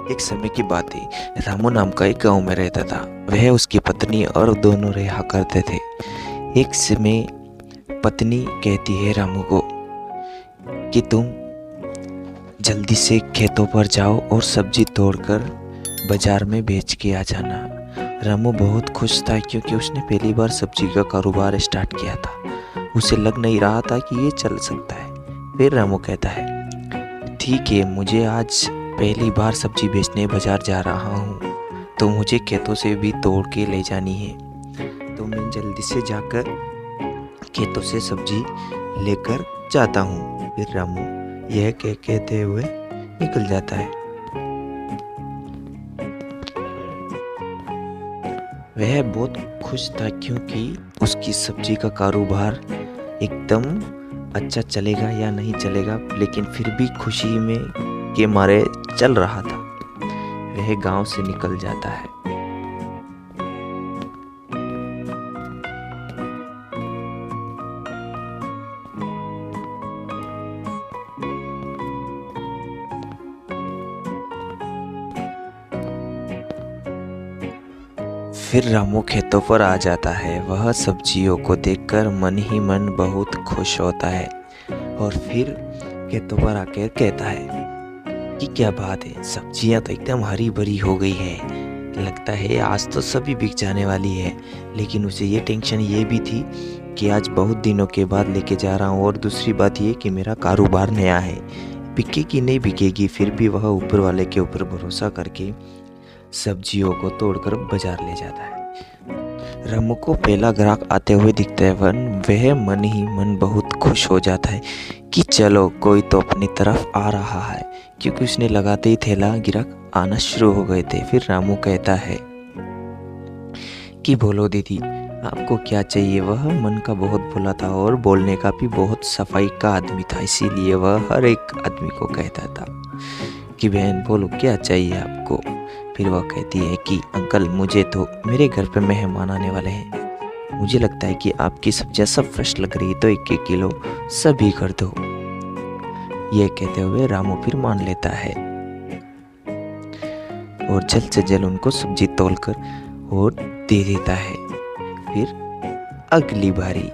एक समय की बात है। रामू नाम का एक गांव में रहता था। वह, उसकी पत्नी और दोनों रहा करते थे। एक समय पत्नी कहती है रामू को कि तुम जल्दी से खेतों पर जाओ और सब्जी तोड़कर बाजार में बेच के आ जाना। रामू बहुत खुश था क्योंकि उसने पहली बार सब्जी का कारोबार स्टार्ट किया था। उसे लग नहीं रहा था कि ये चल सकता है। फिर रामू कहता है, ठीक है, मुझे आज पहली बार सब्जी बेचने बाजार जा रहा हूँ, तो मुझे खेतों से भी तोड़ के ले जानी है। तो मैं जल्दी से जाकर खेतों से सब्जी लेकर जाता हूँ। फिर रामू यह कहते हुए निकल जाता है। वह बहुत खुश था क्योंकि उसकी सब्जी का कारोबार एकदम अच्छा चलेगा या नहीं चलेगा, लेकिन फिर भी खुशी में के मारे चल रहा था। वह गांव से निकल जाता है। फिर रामू खेतों पर आ जाता है। वह सब्जियों को देखकर मन ही मन बहुत खुश होता है और फिर खेतों पर आकर कहता है कि क्या बात है, सब्जियां तो एकदम हरी भरी हो गई है। लगता है आज तो सभी बिक जाने वाली है। लेकिन उसे ये टेंशन ये भी थी कि आज बहुत दिनों के बाद लेके जा रहा हूँ, और दूसरी बात ये कि मेरा कारोबार नया है, बिकेगी नहीं बिकेगी। फिर भी वह ऊपर वाले के ऊपर भरोसा करके सब्जियों को तोड़कर बाजार ले जाता है। रामू को पहला ग्राहक आते हुए दिखता है। वह मन ही मन बहुत खुश हो जाता है कि चलो कोई तो अपनी तरफ आ रहा है, क्योंकि उसने लगाते ही थैला ग्राहक आना शुरू हो गए थे। फिर रामू कहता है कि बोलो दीदी, आपको क्या चाहिए। वह मन का बहुत भोला था और बोलने का भी बहुत सफाई का आदमी था, इसीलिए वह हर एक आदमी को कहता था कि बहन बोलो क्या चाहिए आपको। फिर वह कहती है कि अंकल, मुझे तो मेरे घर पे मेहमान आने वाले हैं, मुझे लगता है कि आपकी सब्जियां सब फ्रेश लग रही है, तो 1-1 किलो सभी कर दो। यह कहते हुए रामू फिर मान लेता है और जल्द से जल्द उनको सब्जी तोलकर और दे देता है। फिर अगली बारी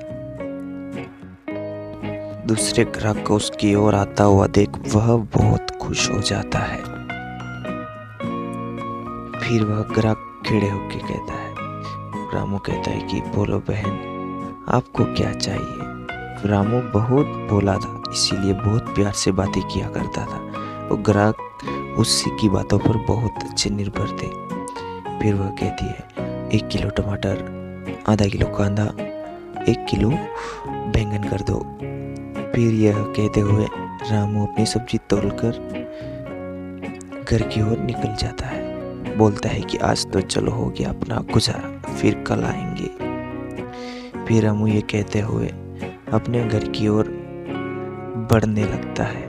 दूसरे ग्राहक को उसकी ओर आता हुआ देख वह बहुत खुश हो जाता है। फिर वह ग्राहक खड़े होकर कहता है, रामू कहता है कि बोलो बहन, आपको क्या चाहिए। रामू बहुत भोला था, इसीलिए बहुत प्यार से बातें किया करता था। वो ग्राहक उसी की बातों पर बहुत अच्छे निर्भर थे। फिर वह कहती है, 1 किलो टमाटर, आधा किलो कांदा, 1 किलो बैंगन कर दो। फिर यह कहते हुए रामू अपनी सब्जी तोलकर घर की ओर निकल जाता है। बोलता है कि आज तो चलो हो गया अपना गुजारा, फिर कल आएंगे। फिर रामू ये कहते हुए अपने घर की ओर बढ़ने लगता है।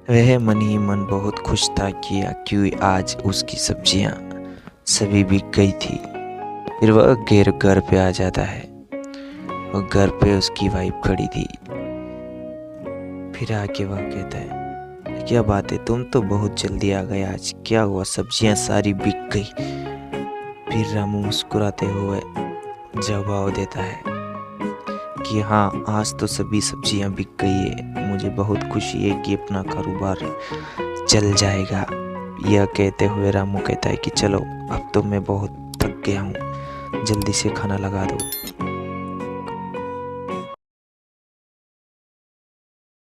वह मन ही मन बहुत खुश था कि आज उसकी सब्जियां सभी बिक गई थी। फिर वह घर पे आ जाता है और घर पे उसकी वाइफ खड़ी थी। फिर आके वह कहता है, क्या बात है, तुम तो बहुत जल्दी आ गए, आज क्या हुआ, सब्जियां सारी बिक गई। फिर रामू मुस्कुराते हुए जवाब देता है कि हाँ, आज तो सभी सब्जियां बिक गई है, मुझे बहुत खुशी है कि अपना कारोबार चल जाएगा। यह कहते हुए रामू कहता है कि चलो अब तो मैं बहुत थक गया हूँ, जल्दी से खाना लगा दो।